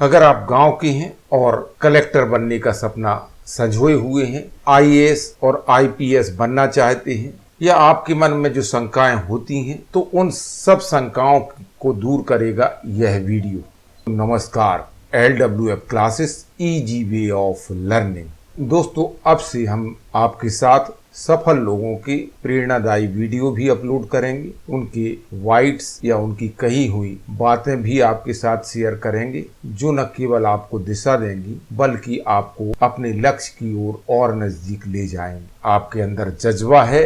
अगर आप गांव के हैं और कलेक्टर बनने का सपना संजोए हुए हैं, आईएएस और आईपीएस बनना चाहते हैं, या आपके मन में जो शंकाएं होती हैं, तो उन सब शंकाओं को दूर करेगा यह वीडियो। नमस्कार, LWF classes, easy way of learning. दोस्तों, अब से हम आपके साथ सफल लोगों के प्रेरणादायी वीडियो भी अपलोड करेंगे, उनके वाइट्स या उनकी कही हुई बातें भी आपके साथ शेयर करेंगे, जो न केवल आपको दिशा देंगी बल्कि आपको अपने लक्ष्य की ओर और नजदीक ले जाएंगे। आपके अंदर जज्बा है,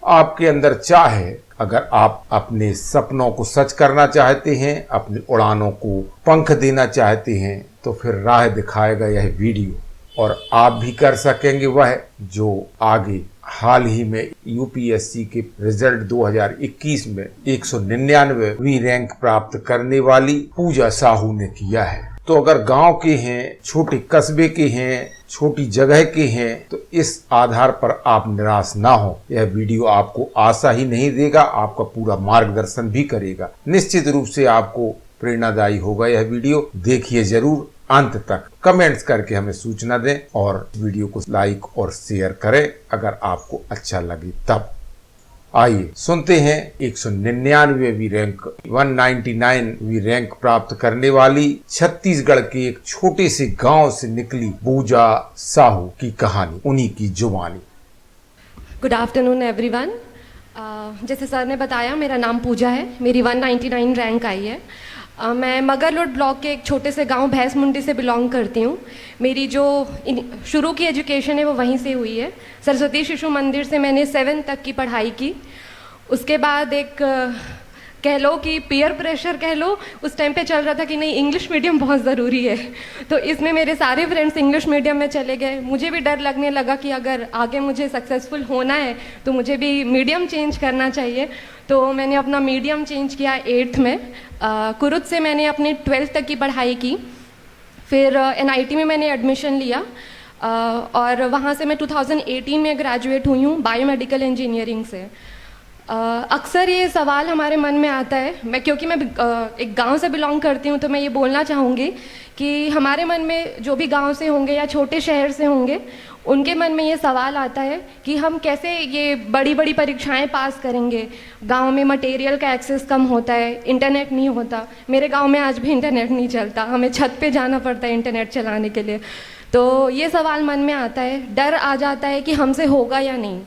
आपके अंदर चाह है। अगर आप अपने सपनों को सच करना चाहते हैं, अपनी उड़ानों को पंख देना चाहते हैं, तो फिर राह दिखाएगा यह वीडियो, और आप भी कर सकेंगे वह जो आगे हाल ही में यूपीएससी के रिजल्ट 2021 में 199वीं रैंक प्राप्त करने वाली पूजा साहू ने किया है। तो अगर गांव के हैं, छोटे कस्बे के हैं, छोटी जगह के हैं, तो इस आधार पर आप निराश ना हो। यह वीडियो आपको आशा ही नहीं देगा, आपका पूरा मार्गदर्शन भी करेगा। निश्चित रूप से आपको प्रेरणादायी होगा यह वीडियो। देखिए जरूर अंत तक, कमेंट्स करके हमें सूचना दें और वीडियो को लाइक और शेयर करें अगर आपको अच्छा लगे तब। आइए सुनते हैं 199वीं रैंक 199वीं रैंक प्राप्त करने वाली छत्तीसगढ़ के एक छोटे से गांव से निकली पूजा साहू की कहानी, उन्हीं की जुबानी। Good afternoon everyone. जैसे सर ने बताया, मेरा नाम पूजा है, मेरी 199 रैंक आई है। मैं मगरलोड ब्लॉक के एक छोटे से गांव भैंसमुंडी से बिलोंग करती हूँ। मेरी जो शुरू की एजुकेशन है वो वहीं से हुई है। सरस्वती शिशु मंदिर से मैंने 7th तक की पढ़ाई की। उसके बाद एक कह लो कि पीयर प्रेशर कह लो, उस टाइम पे चल रहा था कि नहीं, इंग्लिश मीडियम बहुत ज़रूरी है। तो इसमें मेरे सारे फ्रेंड्स इंग्लिश मीडियम में चले गए। मुझे भी डर लगने लगा कि अगर आगे मुझे सक्सेसफुल होना है तो मुझे भी मीडियम चेंज करना चाहिए। तो मैंने अपना मीडियम चेंज किया 8th में। कुरुद से मैंने अपनी 12th तक की पढ़ाई की। फिर NIT में मैंने एडमिशन लिया और वहाँ से मैं 2018 में ग्रेजुएट हुई हूँ बायोमेडिकल इंजीनियरिंग से। अक्सर ये सवाल हमारे मन में आता है, क्योंकि मैं एक गांव से बिलोंग करती हूँ, तो मैं ये बोलना चाहूँगी कि हमारे मन में जो भी गांव से होंगे या छोटे शहर से होंगे, उनके मन में ये सवाल आता है कि हम कैसे ये बड़ी बड़ी परीक्षाएं पास करेंगे। गांव में मटेरियल का एक्सेस कम होता है, इंटरनेट नहीं होता। मेरे गांव में आज भी इंटरनेट नहीं चलता, हमें छत पे जाना पड़ता है इंटरनेट चलाने के लिए। तो ये सवाल मन में आता है, डर आ जाता है कि हमसे होगा या नहीं।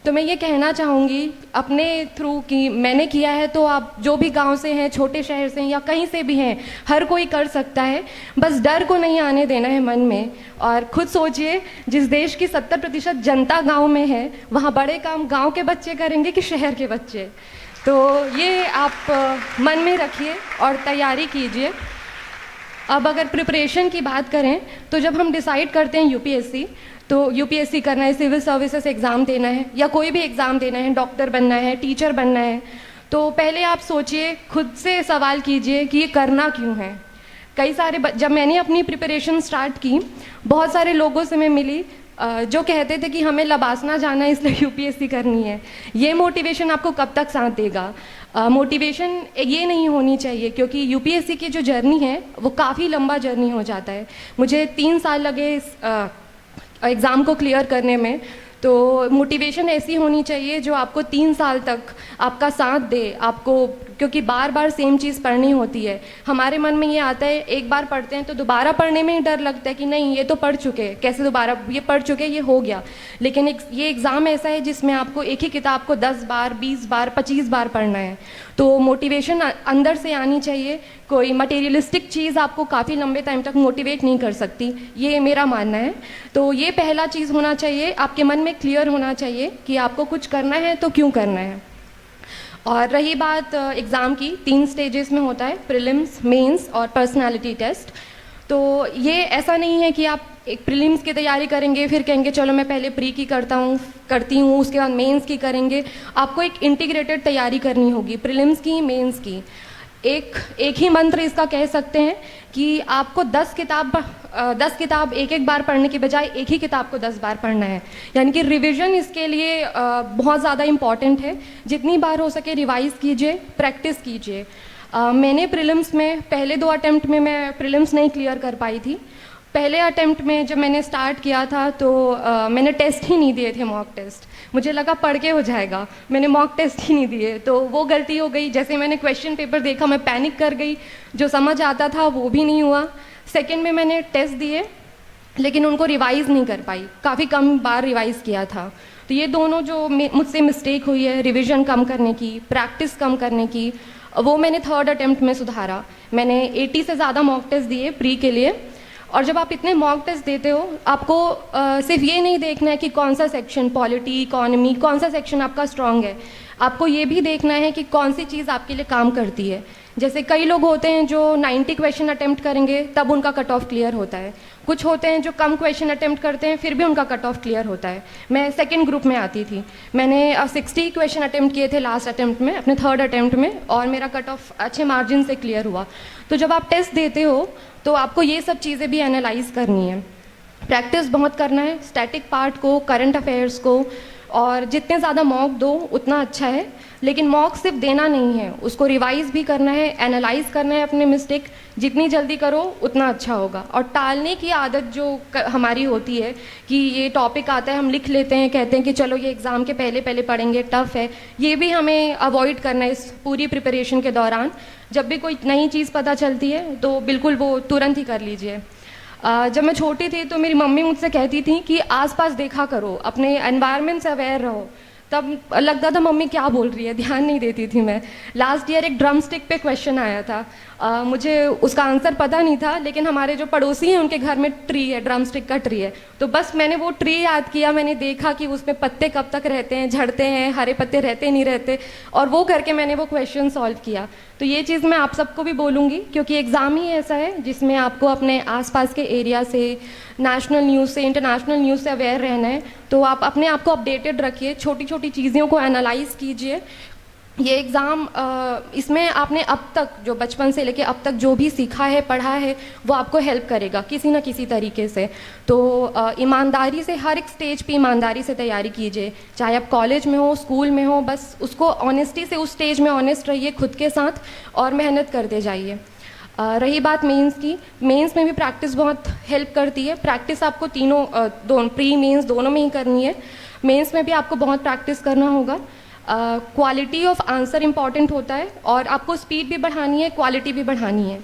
तो मैं ये कहना चाहूँगी अपने थ्रू कि मैंने किया है, तो आप जो भी गांव से हैं, छोटे शहर से हैं या कहीं से भी हैं, हर कोई कर सकता है। बस डर को नहीं आने देना है मन में। और खुद सोचिए, जिस देश की 70% जनता गांव में है, वहाँ बड़े काम गांव के बच्चे करेंगे कि शहर के बच्चे। तो ये आप मन में रखिए और तैयारी कीजिए। अब अगर प्रिपरेशन की बात करें, तो जब हम डिसाइड करते हैं यूपीएससी, तो यूपीएससी करना है, सिविल सर्विसेज एग्ज़ाम देना है या कोई भी एग्ज़ाम देना है, डॉक्टर बनना है, टीचर बनना है, तो पहले आप सोचिए, खुद से सवाल कीजिए कि ये करना क्यों है। कई सारे जब मैंने अपनी प्रिपरेशन स्टार्ट की, बहुत सारे लोगों से मैं मिली जो कहते थे कि हमें लबासना जाना है इसलिए यूपीएससी करनी है। ये मोटिवेशन आपको कब तक साथ देगा? मोटिवेशन ये नहीं होनी चाहिए, क्योंकि यूपीएससी की जो जर्नी है वो काफ़ी लंबा जर्नी हो जाता है। मुझे 3 साल लगे इस एग्ज़ाम को क्लियर करने में। तो मोटिवेशन ऐसी होनी चाहिए जो आपको 3 साल तक आपका साथ दे आपको, क्योंकि बार बार सेम चीज़ पढ़नी होती है। हमारे मन में ये आता है, एक बार पढ़ते हैं तो दोबारा पढ़ने में ही डर लगता है कि नहीं, ये तो पढ़ चुके हैं, कैसे दोबारा, ये पढ़ चुके, ये हो गया। लेकिन ये एग्ज़ाम ऐसा है जिसमें आपको एक ही किताब को 10 बार, 20 बार, 25 बार पढ़ना है। तो मोटिवेशन अंदर से आनी चाहिए। कोई मटेरियलिस्टिक चीज़ आपको काफ़ी लंबे टाइम तक मोटिवेट नहीं कर सकती, ये मेरा मानना है। तो ये पहला चीज़ होना चाहिए, आपके मन में क्लियर होना चाहिए कि आपको कुछ करना है तो क्यों करना है। और रही बात एग्ज़ाम की, 3 स्टेजेस में होता है, प्रीलिम्स, मेंस और पर्सनालिटी टेस्ट। तो ये ऐसा नहीं है कि आप एक प्रीलिम्स की तैयारी करेंगे फिर कहेंगे चलो मैं पहले प्री की करती हूँ उसके बाद मेंस की करेंगे। आपको एक इंटीग्रेटेड तैयारी करनी होगी, प्रीलिम्स की, मेंस की। एक ही मंत्र इसका कह सकते हैं कि आपको 10 किताब एक बार पढ़ने के बजाय एक ही किताब को 10 बार पढ़ना है। यानी कि रिवीजन इसके लिए बहुत ज़्यादा इम्पॉर्टेंट है। जितनी बार हो सके रिवाइज़ कीजिए, प्रैक्टिस कीजिए। मैंने प्रीलिम्स में पहले 2 अटेम्प्ट में मैं प्रीलिम्स नहीं क्लियर कर पाई थी। पहले अटेम्प्ट में जब मैंने स्टार्ट किया था तो मैंने टेस्ट ही नहीं दिए थे, मॉक टेस्ट। मुझे लगा पढ़ के हो जाएगा, मैंने मॉक टेस्ट ही नहीं दिए, तो वो गलती हो गई। जैसे मैंने क्वेश्चन पेपर देखा मैं पैनिक कर गई, जो समझ आता था वो भी नहीं हुआ। सेकेंड में मैंने टेस्ट दिए लेकिन उनको रिवाइज़ नहीं कर पाई, काफ़ी कम बार रिवाइज़ किया था। तो ये दोनों जो मुझसे मिस्टेक हुई है, रिवीजन कम करने की, प्रैक्टिस कम करने की, वो मैंने थर्ड अटेम्प्ट में सुधारा। मैंने 80 से ज़्यादा मॉक टेस्ट दिए प्री के लिए। और जब आप इतने मॉक टेस्ट देते हो, आपको सिर्फ ये नहीं देखना है कि कौन सा सेक्शन, पॉलिटी, इकोनॉमी, कौन सा सेक्शन आपका स्ट्रांग है, आपको ये भी देखना है कि कौन सी चीज़ आपके लिए काम करती है। जैसे कई लोग होते हैं जो 90 क्वेश्चन अटेम्प्ट करेंगे तब उनका कट ऑफ क्लियर होता है, कुछ होते हैं जो कम क्वेश्चन अटेम्प्ट करते हैं फिर भी उनका कट ऑफ क्लियर होता है। मैं सेकंड ग्रुप में आती थी, मैंने 60 क्वेश्चन अटेम्प्ट किए थे लास्ट अटेम्प्ट में, अपने थर्ड अटेम्प्ट में, और मेरा कट ऑफ अच्छे मार्जिन से क्लियर हुआ। तो जब आप टेस्ट देते हो तो आपको ये सब चीज़ें भी एनालाइज करनी है, प्रैक्टिस बहुत करना है, स्टैटिक पार्ट को, करंट अफेयर्स को, और जितने ज़्यादा मॉक दो उतना अच्छा है। लेकिन मॉक सिर्फ देना नहीं है, उसको रिवाइज भी करना है, एनालाइज करना है अपने मिस्टेक, जितनी जल्दी करो उतना अच्छा होगा। और टालने की आदत जो हमारी होती है कि ये टॉपिक आता है हम लिख लेते हैं, कहते हैं कि चलो ये एग्ज़ाम के पहले पहले पढ़ेंगे, टफ है, ये भी हमें अवॉइड करना है इस पूरी प्रिपरेशन के दौरान। जब भी कोई नई चीज़ पता चलती है तो बिल्कुल वो तुरंत ही कर लीजिए। जब मैं छोटी थी तो मेरी मम्मी मुझसे कहती थी कि आसपास देखा करो, अपने एनवायरनमेंट से अवेयर रहो। तब लगता था मम्मी क्या बोल रही है, ध्यान नहीं देती थी मैं। लास्ट ईयर एक ड्रम स्टिक पे क्वेश्चन आया था, मुझे उसका आंसर पता नहीं था, लेकिन हमारे जो पड़ोसी हैं उनके घर में ट्री है, ड्रम स्टिक का ट्री है, तो बस मैंने वो ट्री याद किया, मैंने देखा कि उसमें पत्ते कब तक रहते हैं, झड़ते हैं, हरे पत्ते रहते नहीं रहते, और वो करके मैंने वो क्वेश्चन सॉल्व किया। तो ये चीज़ मैं आप सबको भी बोलूँगी, क्योंकि एग्ज़ाम ही ऐसा है जिसमें आपको अपने आसपास के एरिया से, नेशनल न्यूज़ से, इंटरनेशनल न्यूज़ से अवेयर रहना है। तो आप अपने आप को अपडेटेड रखिए, छोटी छोटी चीज़ों को एनालाइज कीजिए। ये एग्ज़ाम इसमें आपने अब तक जो बचपन से लेके अब तक जो भी सीखा है, पढ़ा है, वो आपको हेल्प करेगा किसी न किसी तरीके से। तो ईमानदारी से, हर एक स्टेज पे ईमानदारी से तैयारी कीजिए, चाहे आप कॉलेज में हो, स्कूल में हो, बस उसको ऑनेस्टी से उस स्टेज में ऑनेस्ट रहिए खुद के साथ और मेहनत करते जाइए। रही बात मेंस की, मेंस में भी प्रैक्टिस बहुत हेल्प करती है। प्रैक्टिस आपको दोनों प्री मेंस दोनों में ही करनी है। मेंस में भी आपको बहुत प्रैक्टिस करना होगा। क्वालिटी ऑफ आंसर इम्पॉर्टेंट होता है, और आपको स्पीड भी बढ़ानी है, क्वालिटी भी बढ़ानी है।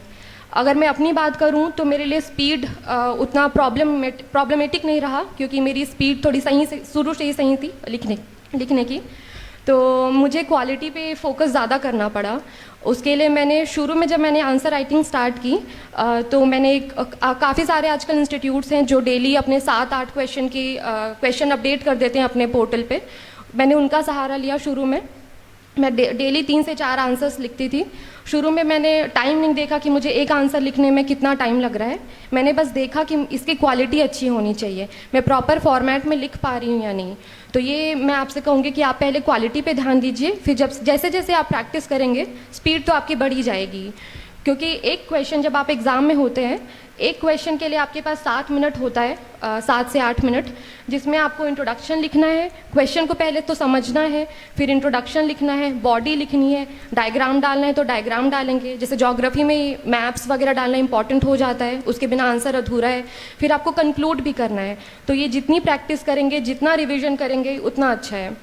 अगर मैं अपनी बात करूं तो मेरे लिए स्पीड उतना प्रॉब्लमेटिक नहीं रहा, क्योंकि मेरी स्पीड थोड़ी सही से शुरू से ही सही थी लिखने की। तो मुझे क्वालिटी पे फोकस ज़्यादा करना पड़ा। उसके लिए मैंने शुरू में जब मैंने आंसर राइटिंग स्टार्ट की तो मैंने काफ़ी सारे आजकल इंस्टीट्यूट्स हैं जो डेली अपने 7-8 क्वेश्चन अपडेट कर देते हैं अपने पोर्टल पे। मैंने उनका सहारा लिया। शुरू में मैं डेली 3 से 4 आंसर्स लिखती थी। शुरू में मैंने टाइम नहीं देखा कि मुझे एक आंसर लिखने में कितना टाइम लग रहा है, मैंने बस देखा कि इसकी क्वालिटी अच्छी होनी चाहिए, मैं प्रॉपर फॉर्मेट में लिख पा रही हूँ या नहीं। तो ये मैं आपसे कहूँगी कि आप पहले क्वालिटी पे ध्यान दीजिए, फिर जैसे जैसे आप प्रैक्टिस करेंगे स्पीड तो आपकी बढ़ी जाएगी। क्योंकि एक क्वेश्चन जब आप एग्ज़ाम में होते हैं, एक क्वेश्चन के लिए आपके पास 7 मिनट होता है, 7 से 8 मिनट, जिसमें आपको इंट्रोडक्शन लिखना है, क्वेश्चन को पहले तो समझना है, फिर इंट्रोडक्शन लिखना है, बॉडी लिखनी है, डायग्राम डालना है तो डायग्राम डालेंगे। जैसे ज्योग्राफी में मैप्स वगैरह डालना इंपॉर्टेंट हो जाता है, उसके बिना आंसर अधूरा है। फिर आपको कंक्लूड भी करना है। तो ये जितनी प्रैक्टिस करेंगे, जितना रिविजन करेंगे उतना अच्छा है।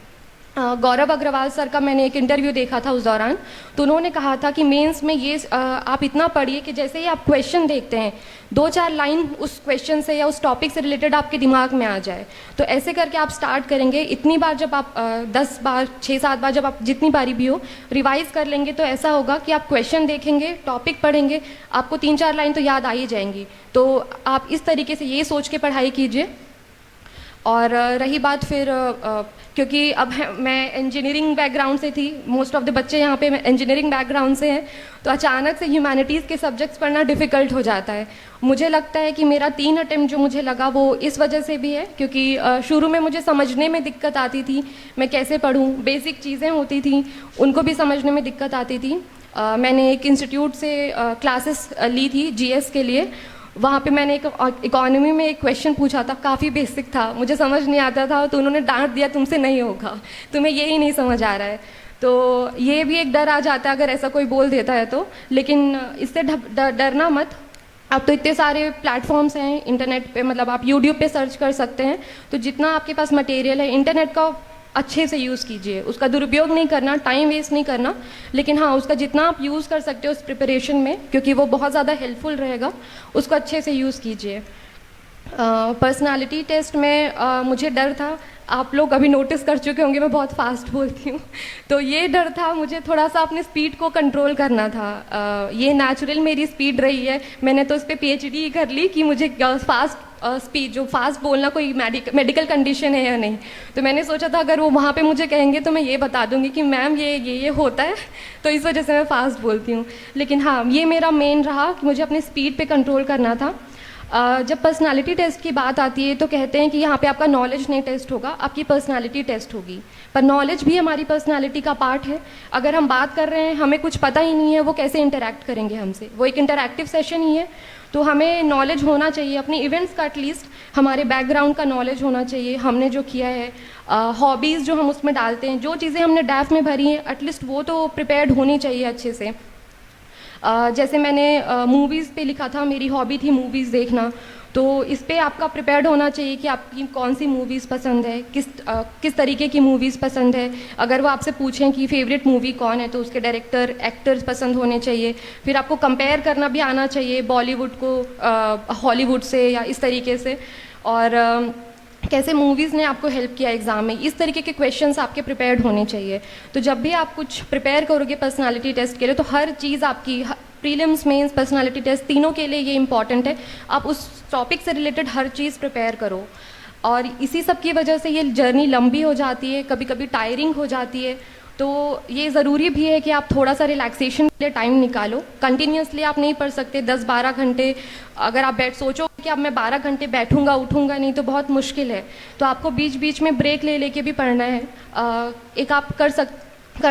गौरव अग्रवाल सर का मैंने एक इंटरव्यू देखा था उस दौरान, तो उन्होंने कहा था कि मेंस में ये आप इतना पढ़िए कि जैसे ही आप क्वेश्चन देखते हैं 2-4 लाइन उस क्वेश्चन से या उस टॉपिक से रिलेटेड आपके दिमाग में आ जाए। तो ऐसे करके आप स्टार्ट करेंगे। इतनी बार जब आप 10 बार 6-7 बार जब आप जितनी बारी भी हो रिवाइज कर लेंगे तो ऐसा होगा कि आप क्वेश्चन देखेंगे, टॉपिक पढ़ेंगे, आपको 3-4 लाइन तो याद आ ही जाएंगी। तो आप इस तरीके से ये सोच के पढ़ाई कीजिए। और रही बात फिर क्योंकि अब मैं इंजीनियरिंग बैकग्राउंड से थी, मोस्ट ऑफ द बच्चे यहाँ पे इंजीनियरिंग बैकग्राउंड से हैं, तो अचानक से ह्यूमैनिटीज़ के सब्जेक्ट्स पढ़ना डिफ़िकल्ट हो जाता है। मुझे लगता है कि मेरा 3 अटेम्प्ट जो मुझे लगा वो इस वजह से भी है, क्योंकि शुरू में मुझे समझने में दिक्कत आती थी, मैं कैसे पढ़ूँ, बेसिक चीज़ें होती थी उनको भी समझने में दिक्कत आती थी। मैंने एक इंस्टीट्यूट से क्लासेस ली थी GS के लिए। वहाँ पे मैंने एक इकोनॉमी में एक क्वेश्चन पूछा था, काफ़ी बेसिक था, मुझे समझ नहीं आता था, तो उन्होंने डांट दिया तुमसे नहीं होगा, तुम्हें यही नहीं समझ आ रहा है। तो ये भी एक डर आ जाता है अगर ऐसा कोई बोल देता है तो, लेकिन इससे डरना मत। अब तो इतने सारे प्लेटफॉर्म्स हैं इंटरनेट पे, मतलब आप यूट्यूब पे सर्च कर सकते हैं, तो जितना आपके पास मटेरियल है इंटरनेट का अच्छे से यूज़ कीजिए, उसका दुरुपयोग नहीं करना, टाइम वेस्ट नहीं करना, लेकिन हाँ उसका जितना आप यूज़ कर सकते हो उस प्रिपरेशन में, क्योंकि वो बहुत ज़्यादा हेल्पफुल रहेगा, उसको अच्छे से यूज़ कीजिए। पर्सनालिटी टेस्ट में मुझे डर था, आप लोग अभी नोटिस कर चुके होंगे मैं बहुत फास्ट बोलती हूँ, तो ये डर था मुझे थोड़ा सा अपने स्पीड को कंट्रोल करना था। ये नेचुरल मेरी स्पीड रही है, मैंने तो इस पर PhD कर ली कि मुझे फास्ट स्पीड, जो फास्ट बोलना कोई मेडिकल कंडीशन है या नहीं। तो मैंने सोचा था अगर वो वहाँ पे मुझे कहेंगे तो मैं ये बता दूंगी कि मैम ये होता है, तो इस वजह से मैं फास्ट बोलती हूँ। लेकिन हाँ ये मेरा मेन रहा कि मुझे अपनी स्पीड पे कंट्रोल करना था। जब पर्सनालिटी टेस्ट की बात आती है तो कहते हैं कि यहाँ पे आपका नॉलेज नहीं टेस्ट होगा, आपकी पर्सनालिटी टेस्ट होगी, पर नॉलेज भी हमारी पर्सनालिटी का पार्ट है। अगर हम बात कर रहे हैं, हमें कुछ पता ही नहीं है, वो कैसे इंटरैक्ट करेंगे हमसे, वो एक इंटरैक्टिव सेशन ही है। तो हमें नॉलेज होना चाहिए अपनी इवेंट्स का, एटलीस्ट हमारे बैकग्राउंड का नॉलेज होना चाहिए, हमने जो किया है, हॉबीज़ जो हम उसमें डालते हैं, जो चीज़ें हमने डैफ में भरी हैं, एटलीस्ट वो तो प्रिपेयर्ड होनी चाहिए अच्छे से। जैसे मैंने मूवीज़ पे लिखा था, मेरी हॉबी थी मूवीज़ देखना, तो इस पे आपका प्रिपेयर्ड होना चाहिए कि आपकी कौन सी मूवीज़ पसंद है, किस तरीके की मूवीज़ पसंद है। अगर वो आपसे पूछें कि फेवरेट मूवी कौन है तो उसके डायरेक्टर, एक्टर्स पसंद होने चाहिए। फिर आपको कंपेयर करना भी आना चाहिए बॉलीवुड को हॉलीवुड से या इस तरीके से, और कैसे मूवीज़ ने आपको हेल्प किया एग्ज़ाम में, इस तरीके के क्वेश्चंस आपके प्रिपेयर्ड होने चाहिए। तो जब भी आप कुछ प्रिपेयर करोगे पर्सनालिटी टेस्ट के लिए, तो हर चीज़ आपकी, प्रीलिम्स, मेंस, पर्सनालिटी टेस्ट, तीनों के लिए ये इंपॉर्टेंट है, आप उस टॉपिक से रिलेटेड हर चीज़ प्रिपेयर करो। और इसी सब की वजह से ये जर्नी लंबी हो जाती है, कभी कभी टायरिंग हो जाती है, तो ये ज़रूरी भी है कि आप थोड़ा सा रिलैक्सेशन के लिए टाइम निकालो। कंटिन्यूसली आप नहीं पढ़ सकते 10-12 घंटे, अगर आप सोचो कि अब मैं 12 घंटे बैठूंगा उठूंगा नहीं तो बहुत मुश्किल है, तो आपको बीच बीच में ब्रेक ले लेके भी पढ़ना है। एक आप कर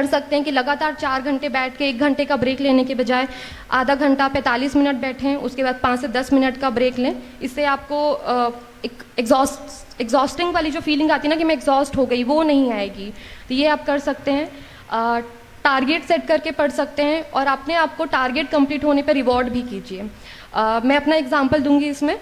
सकते हैं कि लगातार 4 घंटे बैठ के 1 घंटे का ब्रेक लेने के बजाय आधा घंटा 45 मिनट बैठें, उसके बाद 5 से 10 मिनट का ब्रेक लें। इससे आपको एक एग्जॉस्टिंग वाली जो फीलिंग आती है ना कि मैं एग्जॉस्ट हो गई, वो नहीं आएगी। तो ये आप कर सकते हैं। टारगेट सेट करके पढ़ सकते हैं और अपने आप को टारगेट कंप्लीट होने पर रिवॉर्ड भी कीजिए। मैं अपना एग्जांपल दूंगी इसमें।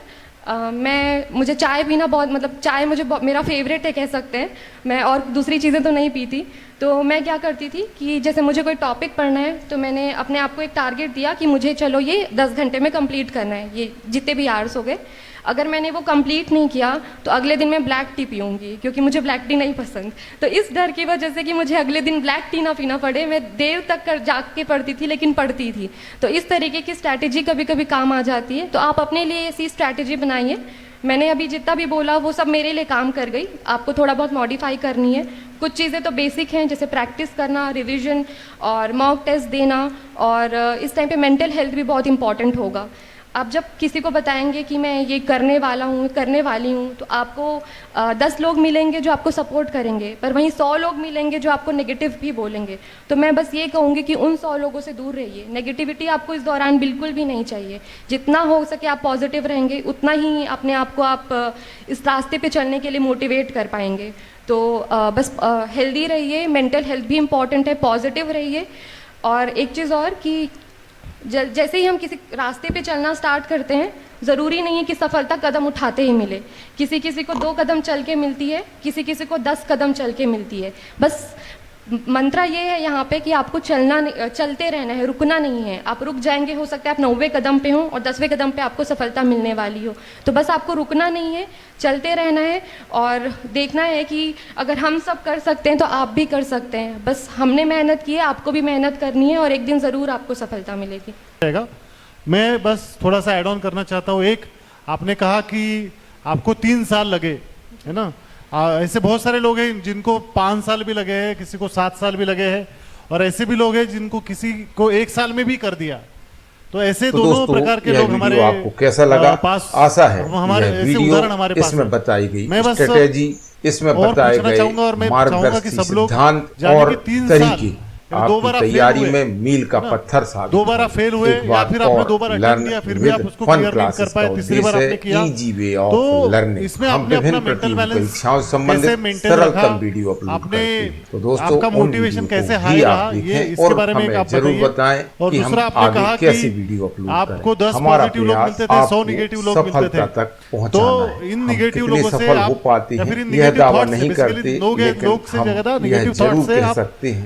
मुझे चाय पीना बहुत, मतलब चाय मुझे मेरा फेवरेट है कह सकते हैं, मैं और दूसरी चीज़ें तो नहीं पीती। तो मैं क्या करती थी कि जैसे मुझे कोई टॉपिक पढ़ना है तो मैंने अपने आप को एक टारगेट दिया कि मुझे चलो ये 10 घंटे में कंप्लीट करना है, ये जितने भी आवर्स हो गए। अगर मैंने वो कंप्लीट नहीं किया तो अगले दिन मैं ब्लैक टी पीऊँगी, क्योंकि मुझे ब्लैक टी नहीं पसंद। तो इस डर की वजह से कि मुझे अगले दिन ब्लैक टी ना पीना पड़े, मैं देर तक जाग के पढ़ती थी, लेकिन पढ़ती थी। तो इस तरीके की स्ट्रैटेजी कभी कभी काम आ जाती है। तो आप अपने लिए ऐसी स्ट्रैटेजी बनाइए। मैंने अभी जितना भी बोला वो सब मेरे लिए काम कर गई, आपको थोड़ा बहुत मॉडिफाई करनी है। कुछ चीज़ें तो बेसिक हैं, जैसे प्रैक्टिस करना, रिवीजन और मॉक टेस्ट देना, और इस टाइम पे मेंटल हेल्थ भी बहुत इंपॉर्टेंट होगा। आप जब किसी को बताएंगे कि मैं ये करने वाला हूँ, करने वाली हूँ, तो आपको 10 लोग मिलेंगे जो आपको सपोर्ट करेंगे, पर वहीं 100 लोग मिलेंगे जो आपको नेगेटिव भी बोलेंगे। तो मैं बस ये कहूँगी कि उन 100 लोगों से दूर रहिए। नेगेटिविटी आपको इस दौरान बिल्कुल भी नहीं चाहिए। जितना हो सके आप पॉजिटिव रहेंगे, उतना ही अपने आप को आप इस रास्ते पे चलने के लिए मोटिवेट कर पाएंगे। तो बस हेल्दी रहिए, मेंटल हेल्थ भी इम्पॉर्टेंट है, पॉजिटिव रहिए। और एक चीज़ और कि जैसे ही हम किसी रास्ते पे चलना स्टार्ट करते हैं, ज़रूरी नहीं है कि सफलता कदम उठाते ही मिले। किसी किसी को 2 कदम चल के मिलती है, किसी किसी को 10 कदम चल के मिलती है। बस मंत्रा ये है यहाँ पे कि आपको चलते रहना है, रुकना नहीं है। आप रुक जाएंगे, हो सकता है आप 90वें कदम पे हो और 10वें कदम पे आपको सफलता मिलने वाली हो। तो बस आपको रुकना नहीं है, चलते रहना है और देखना है कि अगर हम सब कर सकते हैं तो आप भी कर सकते हैं। बस हमने मेहनत की है, आपको भी मेहनत करनी है और एक दिन ज़रूर आपको सफलता मिलेगी। मैं बस थोड़ा सा ऐड ऑन करना चाहता हूँ। एक, आपने कहा कि आपको 3 साल लगे, है ना। ऐसे बहुत सारे लोग हैं जिनको 5 साल भी लगे हैं, किसी को 7 साल भी लगे हैं, और ऐसे भी लोग हैं जिनको किसी को 1 साल में भी कर दिया। तो ऐसे तो दोनों प्रकार के लोग हमारे आपको कैसा लगा पास, आशा है हमारे ऐसे उदाहरण हमारे पास इसमें बताई गई मैं बस स्ट्रेटेजी, इसमें बताए गए मार्गदर्शी सिद्धांत और तरीके दो बार आपकी तैयारी में मील का पत्थर साबित दो बार फेल हुए या फिर आपने दो बार अटेम्प्ट किया फिर भी आप उसको क्लियर नहीं कर पाए, तीसरी बार आपने किया, तो इसमें आपने अपना मेंटल बैलेंस कैसे मेंटेन रखा, आपने आपका मोटिवेशन कैसे हाई रहा, ये इसके बारे में आप बताइए। और दूसरा आपने कहा कि आपको 10 पॉजिटिव लोग मिलते थे, 100 निगेटिव लोग मिलते थे, तो इन निगेटिव लोगों से आप या फिर इन निगेटिव थॉट से बेसिकली लोग से ज्यादा निगेटिव थॉट से आप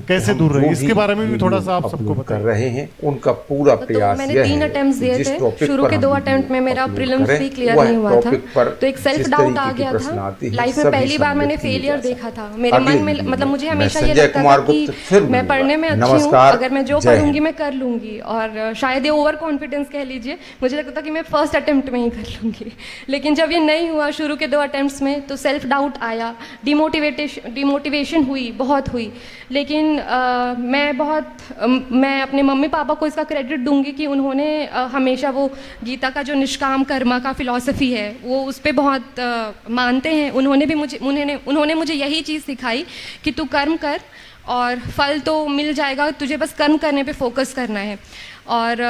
कैसे दूर रहे, इसके बारे में भी थोड़ा सा आप सबको कर रहे हैं। उनका पूरा प्रयास मैंने 3 अटेम्प्ट्स दिए थे, शुरू के 2 अटेम्प्ट में मेरा प्रीलिम्स भी क्लियर नहीं हुआ था, तो एक सेल्फ डाउट आ गया था। लाइफ में पहली बार मैंने फेलियर देखा था, मेरे मन में मतलब मुझे हमेशा ये लगता था कि मैं पढ़ने में अच्छी हूँ, अगर मैं जो पढ़ूंगी मैं कर लूंगी, और शायद ये ओवर कॉन्फिडेंस कह लीजिए, मुझे लगता था कि मैं फर्स्ट अटेम्प्ट में ही कर लूंगी। लेकिन जब ये नहीं हुआ शुरू के 2 अटेम्प्ट्स में, तो सेल्फ डाउट आया, डिमोटिवेशन हुई, बहुत हुई। लेकिन मैं अपने मम्मी पापा को इसका क्रेडिट दूंगी कि उन्होंने हमेशा वो गीता का जो निष्काम कर्मा का फिलॉसफी है वो उस पर बहुत मानते हैं। उन्होंने मुझे यही चीज़ सिखाई कि तू कर्म कर और फल तो मिल जाएगा, तुझे बस कर्म करने पे फोकस करना है। और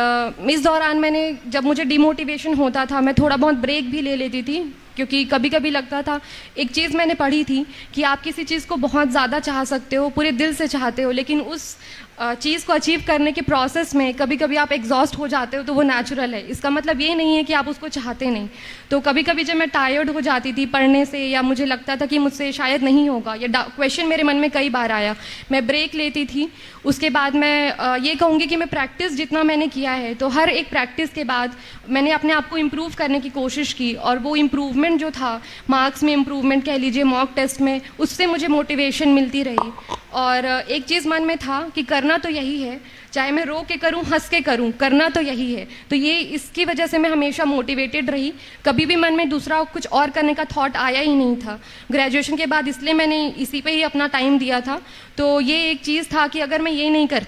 इस दौरान जब मुझे डिमोटिवेशन होता था, मैं थोड़ा बहुत ब्रेक भी ले लेती थी, क्योंकि कभी कभी लगता था, एक चीज़ मैंने पढ़ी थी कि आप किसी चीज़ को बहुत ज़्यादा चाह सकते हो, पूरे दिल से चाहते हो, लेकिन उस चीज़ को अचीव करने के प्रोसेस में कभी कभी आप एग्जॉस्ट हो जाते हो, तो वो नेचुरल है। इसका मतलब ये नहीं है कि आप उसको चाहते नहीं। तो कभी कभी जब मैं टायर्ड हो जाती थी पढ़ने से, या मुझे लगता था कि मुझसे शायद नहीं होगा, ये क्वेश्चन मेरे मन में कई बार आया, मैं ब्रेक लेती थी। उसके बाद मैं ये कहूँगी कि मैं प्रैक्टिस जितना मैंने किया है, तो हर एक प्रैक्टिस के बाद मैंने अपने आप को इम्प्रूव करने की कोशिश की, और वो इम्प्रूवमेंट जो था, मार्क्स में इम्प्रूवमेंट कह लीजिए, मॉक टेस्ट में, उससे मुझे मोटिवेशन मिलती रही। और एक चीज़ मन में था कि करना तो यही है, चाहे मैं रो के करूं, हंस के करूं, करना तो यही है। तो ये इसकी वजह से मैं हमेशा मोटिवेटेड रही, कभी भी मन में दूसरा कुछ और करने का थॉट आया ही नहीं था। ग्रेजुएशन के बाद इसलिए मैंने इसी पे ही अपना टाइम दिया था। तो ये एक चीज़ था कि अगर मैं ये नहीं कर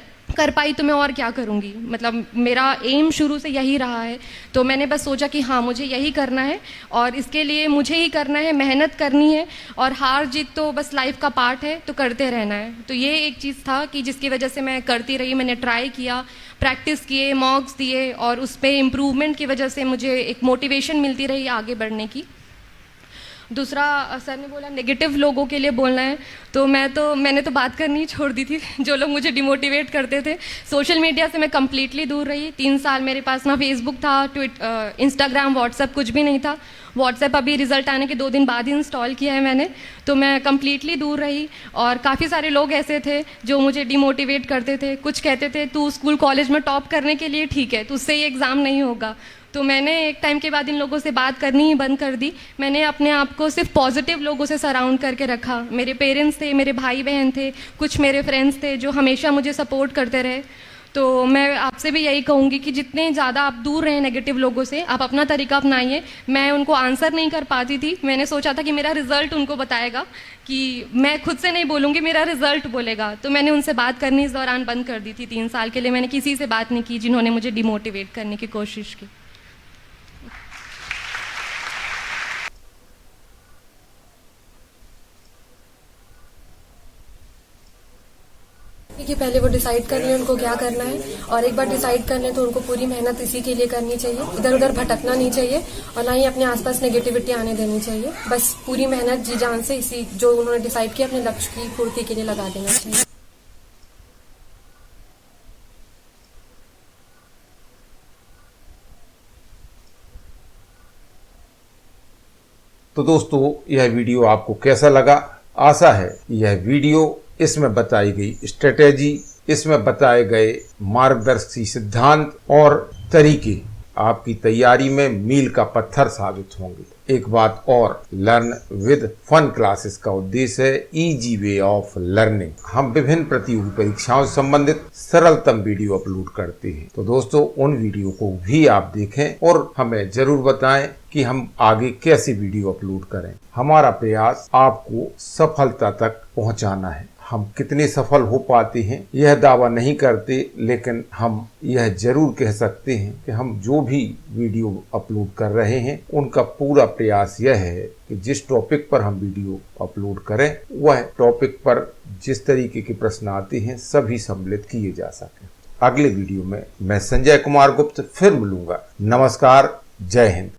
पाई तो मैं और क्या करूँगी, मतलब मेरा एम शुरू से यही रहा है। तो मैंने बस सोचा कि हाँ, मुझे यही करना है और इसके लिए मुझे ही करना है, मेहनत करनी है, और हार जीत तो बस लाइफ का पार्ट है, तो करते रहना है। तो ये एक चीज़ था कि जिसकी वजह से मैं करती रही, मैंने ट्राई किया, प्रैक्टिस किए, मॉक्स दिए, और उस पर इम्प्रूवमेंट की वजह से मुझे एक मोटिवेशन मिलती रही आगे बढ़ने की। दूसरा, सर ने बोला नेगेटिव लोगों के लिए बोलना है, तो मैंने तो बात करनी ही छोड़ दी थी। जो लोग मुझे डिमोटिवेट करते थे, सोशल मीडिया से मैं कम्प्लीटली दूर रही। 3 साल मेरे पास ना फेसबुक था, इंस्टाग्राम, व्हाट्सएप कुछ भी नहीं था। व्हाट्सएप अभी रिजल्ट आने के 2 दिन बाद ही इंस्टॉल किया है मैंने। तो मैं कम्प्लीटली दूर रही, और काफ़ी सारे लोग ऐसे थे जो मुझे डिमोटिवेट करते थे। कुछ कहते थे तू स्कूल कॉलेज में टॉप करने के लिए ठीक है, तुझसे ये एग्ज़ाम नहीं होगा। तो मैंने एक टाइम के बाद इन लोगों से बात करनी ही बंद कर दी। मैंने अपने आप को सिर्फ पॉजिटिव लोगों से सराउंड करके रखा। मेरे पेरेंट्स थे, मेरे भाई बहन थे, कुछ मेरे फ्रेंड्स थे जो हमेशा मुझे सपोर्ट करते रहे। तो मैं आपसे भी यही कहूँगी कि जितने ज़्यादा आप दूर रहें नेगेटिव लोगों से, आप अपना तरीका अपनाइए। मैं उनको आंसर नहीं कर पाती थी, मैंने सोचा था कि मेरा रिजल्ट उनको बताएगा, कि मैं खुद से नहीं बोलूँगी, मेरा रिजल्ट बोलेगा। तो मैंने उनसे बात करनी इस दौरान बंद कर दी थी। 3 साल के लिए मैंने किसी से बात नहीं की जिन्होंने मुझे डिमोटिवेट करने की कोशिश की। कि पहले वो डिसाइड कर लें उनको क्या करना है, और एक बार डिसाइड कर लें तो उनको पूरी मेहनत इसी के लिए करनी चाहिए, इधर उधर भटकना नहीं चाहिए, और ना ही अपने आसपास नेगेटिविटी आने देनी चाहिए। बस पूरी मेहनत जी जान से इसी जो उन्होंने डिसाइड किया अपने लक्ष्य की पूर्ति के लिए लगा देना चाहिए। तो दोस्तों, यह वीडियो आपको कैसा लगा? आशा है यह वीडियो, इसमें बताई गई स्ट्रेटेजी, इसमें बताए गए मार्गदर्शी सिद्धांत और तरीके आपकी तैयारी में मील का पत्थर साबित होंगे। एक बात और, लर्न विद फन क्लासेस का उद्देश्य है इजी वे ऑफ लर्निंग। हम विभिन्न प्रतियोगी परीक्षाओं से संबंधित सरलतम वीडियो अपलोड करते हैं। तो दोस्तों, उन वीडियो को भी आप देखें और हमें जरूर बताएं कि हम आगे कैसी वीडियो अपलोड करें। हमारा प्रयास आपको सफलता तक पहुंचाना है। हम कितने सफल हो पाते हैं यह दावा नहीं करते, लेकिन हम यह जरूर कह सकते हैं कि हम जो भी वीडियो अपलोड कर रहे हैं उनका पूरा प्रयास यह है कि जिस टॉपिक पर हम वीडियो अपलोड करें वह टॉपिक पर जिस तरीके के प्रश्न आते हैं सभी सम्मिलित किए जा सकें। अगले वीडियो में मैं संजय कुमार गुप्त फिर मिलूंगा। नमस्कार, जय हिंद।